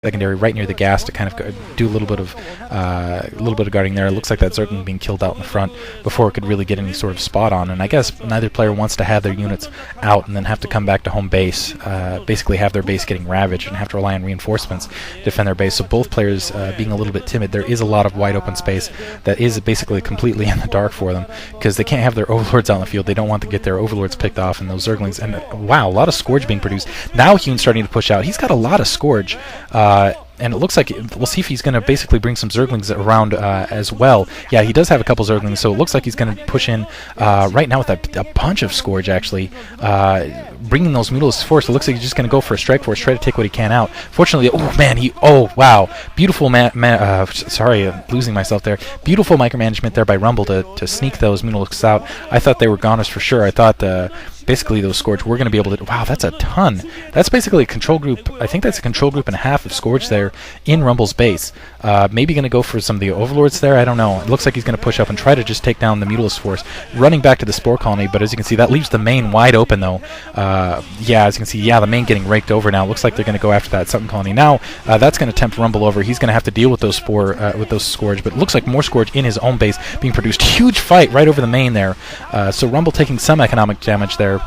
secondary right near the gas to kind of do a little bit of guarding there. It looks like that Zergling being killed out in the front before it could really get any sort of spot on. And I guess neither player wants to have their units out and then have to come back to home base, basically have their base getting ravaged and have to rely on reinforcements to defend their base. So both players being a little bit timid. There is a lot of wide open space that is basically completely in the dark for them because they can't have their overlords out in the field. They don't want to get their overlords picked off and those Zerglings. And wow, a lot of Scourge being produced. Now Hyun's starting to push out. He's got a lot of Scourge. And it looks like we'll see if he's going to basically bring some Zerglings around as well. Yeah, he does have a couple Zerglings, so it looks like he's going to push in right now with a bunch of Scourge, actually. Bringing those Mutila's Force, it looks like he's just going to go for a Strike Force, try to take what he can out. Fortunately, oh man, wow. Beautiful, sorry, I'm losing myself there. Beautiful micromanagement there by Rumble to sneak those Mutila's out. I thought they were goners for sure. I thought basically those Scourge were going to be able to... Wow, that's a ton. That's basically a control group. I think that's a control group and a half of Scourge there in Rumble's base. Maybe going to go for some of the Overlords there. I don't know. It looks like he's going to push up and try to just take down the Mutila's Force, running back to the Spore Colony. But as you can see, that leaves the main wide open, though. Yeah, as you can see, the main getting raked over now. Looks like they're going to go after that Sutton Colony. Now, that's going to tempt Rumble over. He's going to have to deal with those with those Scourge. But it looks like more Scourge in his own base being produced. Huge fight right over the main there. So Rumble taking some economic damage there.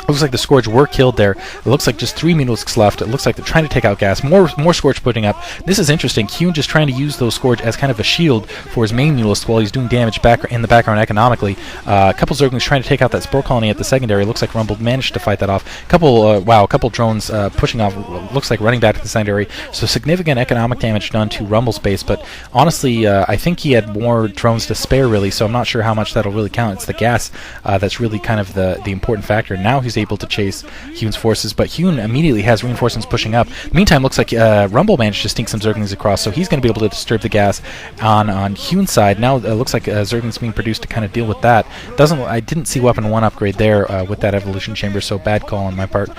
Looks like the Scourge were killed there. It looks like just 3 Mutilisks left. It looks like they're trying to take out gas. More Scourge putting up. This is interesting. Hyun just trying to use those Scourge as kind of a shield for his main Mutilisk while he's doing damage in the background economically. A couple Zerglings trying to take out that Spore Colony at the secondary. Looks like Rumble managed to fight that off. A couple drones pushing off. Looks like running back to the secondary. So significant economic damage done to Rumble's base. But honestly, I think he had more drones to spare, really. So I'm not sure how much that'll really count. It's the gas that's really kind of the important factor. Now he's able to chase Hyun's forces, but Hyun immediately has reinforcements pushing up. Meantime, looks like Rumble managed to sneak some Zerglings across, so he's going to be able to disturb the gas on Hyun's side. Now it looks like Zerglings being produced to kind of deal with that. I didn't see Weapon 1 upgrade there with that Evolution Chamber, so bad call on my part.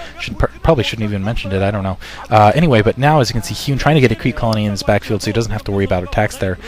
Probably shouldn't even mentioned it, I don't know. Anyway, but now as you can see, Hyun trying to get a creep colony in his backfield so he doesn't have to worry about attacks there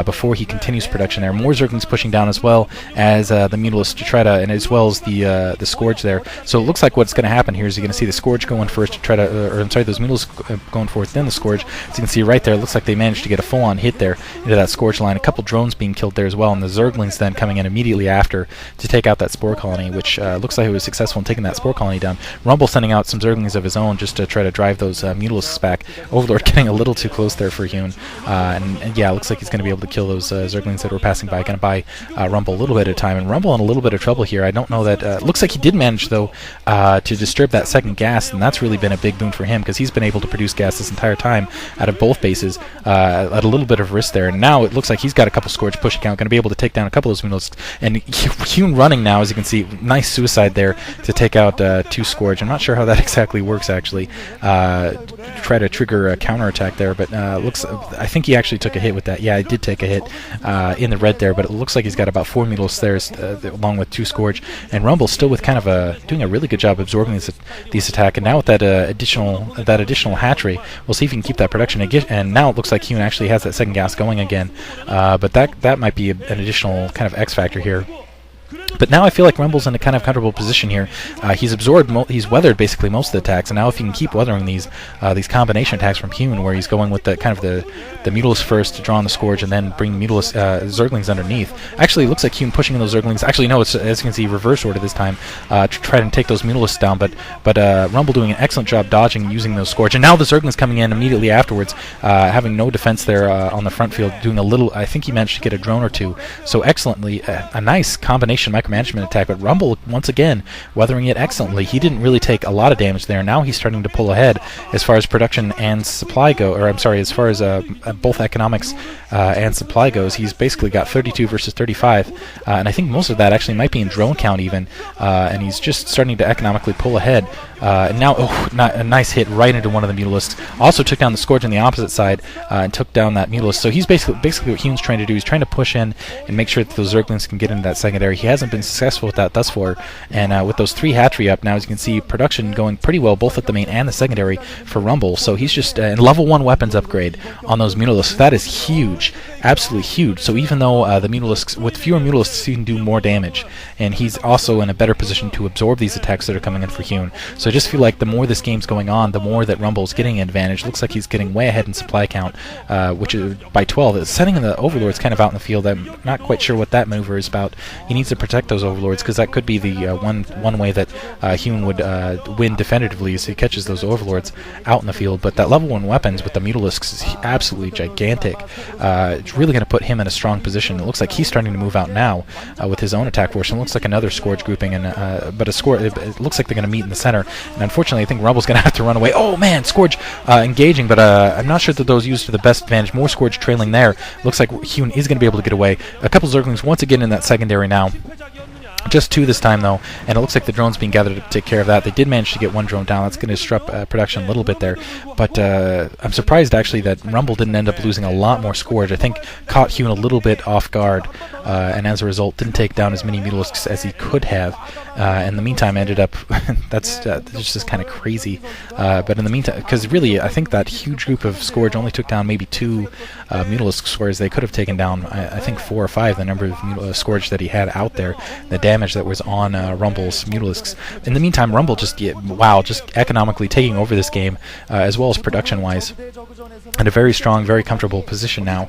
before he continues production there. More Zerglings pushing down as well as the Mutilisk to try to, and as well as the Scourge there. So it looks like what's going to happen here is you're going to see the Scourge going first to try to, those Mutilisk going forth, then the Scourge. As you can see right there, it looks like they managed to get a full-on hit there into that Scourge line. A couple drones being killed there as well, and the Zerglings then coming in immediately after to take out that Spore Colony, which looks like it was successful in taking that Spore Colony down. Rumble sending out some Zerglings of his own just to try to drive those Mutilisks back. Overlord getting a little too close there for Hyun, and yeah, it looks like he's going to be able to kill those Zerglings that were passing by. Going to buy Rumble a little bit at a time, and Rumble in a little bit of trouble here. I don't know that. Looks like he did manage though to disturb that second gas, and that's really been a big boon for him because he's been able to produce gas this entire time out of both bases at a little bit of risk there. And now it looks like he's got a couple Scourge pushing out, going to be able to take down a couple of those Mutilisks. And Hyun running now, as you can see, nice suicide there to take out 2 Scourge. I'm not sure how that exactly works actually. Try to trigger a counterattack there, but I think he actually took a hit with that. Yeah, he did take a hit in the red there, but it looks like he's got about 4 Mutilisks there along with 2 Scourge. And Rumble still with kind of doing a really good job absorbing these attack, and now with that additional hatchery, we'll see if he can keep that production again. And now it looks like Hyun actually has that second gas going again, but that might be an additional kind of X factor here. But now I feel like Rumble's in a kind of comfortable position here. He's he's weathered basically most of the attacks, and now if he can keep weathering these combination attacks from Hyun, where he's going with the kind of the Mutilisk first to draw on the Scourge, and then bring Mutilisk Zerglings underneath. Actually, it looks like Hyun pushing in those Zerglings. Actually, no, it's, as you can see, reverse order this time to try and take those Mutilisks down. But Rumble doing an excellent job dodging, using those Scourge, and now the Zerglings coming in immediately afterwards, having no defense there on the front field, doing a little. I think he managed to get a drone or 2. So excellently, a nice combination micromanagement attack, but Rumble once again weathering it excellently. He didn't really take a lot of damage there. Now he's starting to pull ahead as far as production and supply go, or I'm sorry, as far as both economics and supply goes. He's basically got 32 versus 35, and I think most of that actually might be in drone count even, and he's just starting to economically pull ahead. And now, a nice hit right into one of the Mutilisks. Also took down the Scourge on the opposite side and took down that Mutilisk. So he's basically what Hyun's trying to do. He's trying to push in and make sure that those Zerglings can get into that secondary. He hasn't been successful with that thus far. And with those 3 hatchery up now, as you can see, production going pretty well both at the main and the secondary for Rumble. So he's just in level 1 weapons upgrade on those Mutalisks. That is huge, absolutely huge. So even though the Mutalisks, with fewer Mutalisks, he can do more damage, and he's also in a better position to absorb these attacks that are coming in for Hyun. So I just feel like the more this game's going on, the more that Rumble's getting an advantage. Looks like he's getting way ahead in supply count, which is by 12. It's sending the Overlords kind of out in the field. I'm not quite sure what that maneuver is about. He needs to protect those Overlords, because that could be the one way that Hyun would win definitively, is he catches those Overlords out in the field. But that level 1 weapons with the Mutalisks is absolutely gigantic. It's really going to put him in a strong position. It looks like he's starting to move out now with his own attack force, and it looks like another Scourge grouping, and but it looks like they're going to meet in the center. And unfortunately, I think Rumble's going to have to run away. Oh man, Scourge engaging, but I'm not sure that those used to the best advantage. More Scourge trailing there. Looks like Hyun is going to be able to get away. A couple Zerglings once again in that secondary now. Just 2 this time, though, and it looks like the drone's being gathered to take care of that. They did manage to get 1 drone down. That's going to disrupt production a little bit there. But I'm surprised, actually, that Rumble didn't end up losing a lot more Scourge. I think caught Hyun a little bit off guard, and as a result, didn't take down as many Mutalisks as he could have. In the meantime, ended up... that's just kind of crazy. But in the meantime, because really, I think that huge group of Scourge only took down maybe 2 Mutalisks, whereas they could have taken down, I think, 4 or 5, the number of Scourge that he had out there. The damage that was on Rumble's Mutalisks. In the meantime, Rumble just economically taking over this game, as well as production-wise, in a very strong, very comfortable position now.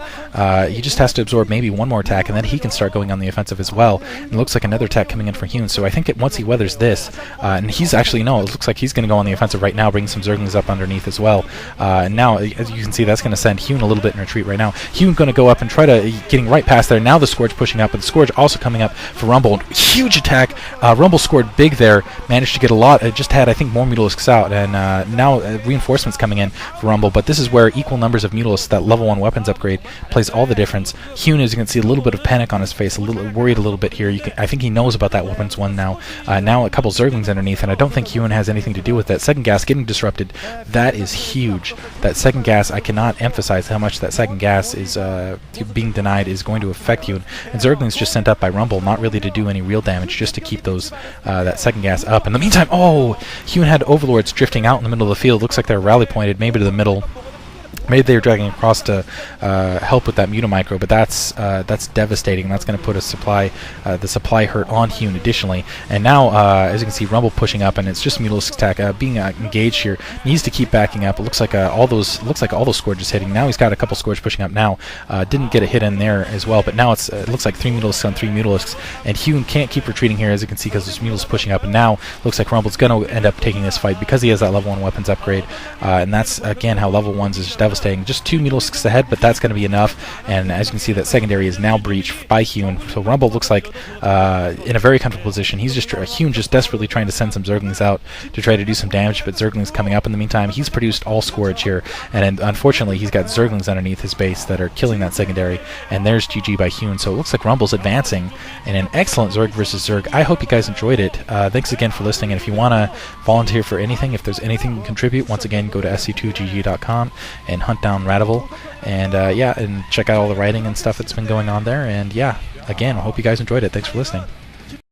He just has to absorb maybe 1 more attack, and then he can start going on the offensive as well. And it looks like another attack coming in for Hyun. So I think once he weathers this, and he's actually, no, it looks like he's going to go on the offensive right now, bring some Zerglings up underneath as well. And now, as you can see, that's going to send Hyun a little bit in retreat right now. Hyun going to go up and try to, getting right past there. Now the Scourge pushing up, but the Scourge also coming up for Rumble. Huge attack. Rumble scored big there, managed to get a lot. It just had, I think, more Mutalisks out, and now reinforcements coming in for Rumble. But this is where equal numbers of Mutalisks, that level 1 weapons upgrade, plays all the difference. Hyun, as you can see, a little bit of panic on his face, worried a little bit here. I think he knows about that weapons 1 now. Now a couple Zerglings underneath, and I don't think Hyun has anything to do with that. Second gas getting disrupted. That is huge. That second gas, I cannot emphasize how much that second gas is being denied is going to affect Hyun. And Zerglings just sent up by Rumble, not really to do any real damage, just to keep those that second gas up. In the meantime, oh, Hyun had Overlords drifting out in the middle of the field. Looks like they're rally pointed, maybe to the middle. Maybe they were dragging across to help with that Mutamicro, but that's devastating. That's going to put the supply hurt on Hyun additionally. And now, as you can see, Rumble pushing up, and it's just Mutalisk attack being engaged here. Needs to keep backing up. It looks like all those Scourges hitting. Now he's got a couple Scourge pushing up. Now didn't get a hit in there as well, but now it looks like 3 Mutalisks on 3 Mutalisks, and Hyun can't keep retreating here, as you can see, because there's Mutalisks pushing up. And now looks like Rumble's going to end up taking this fight because he has that level 1 weapons upgrade, and that's again how level 1s is devastating. Just 2 Mutalisks ahead, but that's going to be enough. And as you can see, that secondary is now breached by Hyun. So Rumble looks like in a very comfortable position. He's just Hyun just desperately trying to send some Zerglings out to try to do some damage, but Zerglings coming up in the meantime. He's produced all Scourge here, and unfortunately he's got Zerglings underneath his base that are killing that secondary. And there's GG by Hyun. So it looks like Rumble's advancing in an excellent Zerg versus Zerg. I hope you guys enjoyed it. Thanks again for listening, and if you want to volunteer for anything, if there's anything you can contribute, once again, go to sc2gg.com and hunt down Radival, and and check out all the writing and stuff that's been going on there. And yeah, again, I hope you guys enjoyed it. Thanks for listening.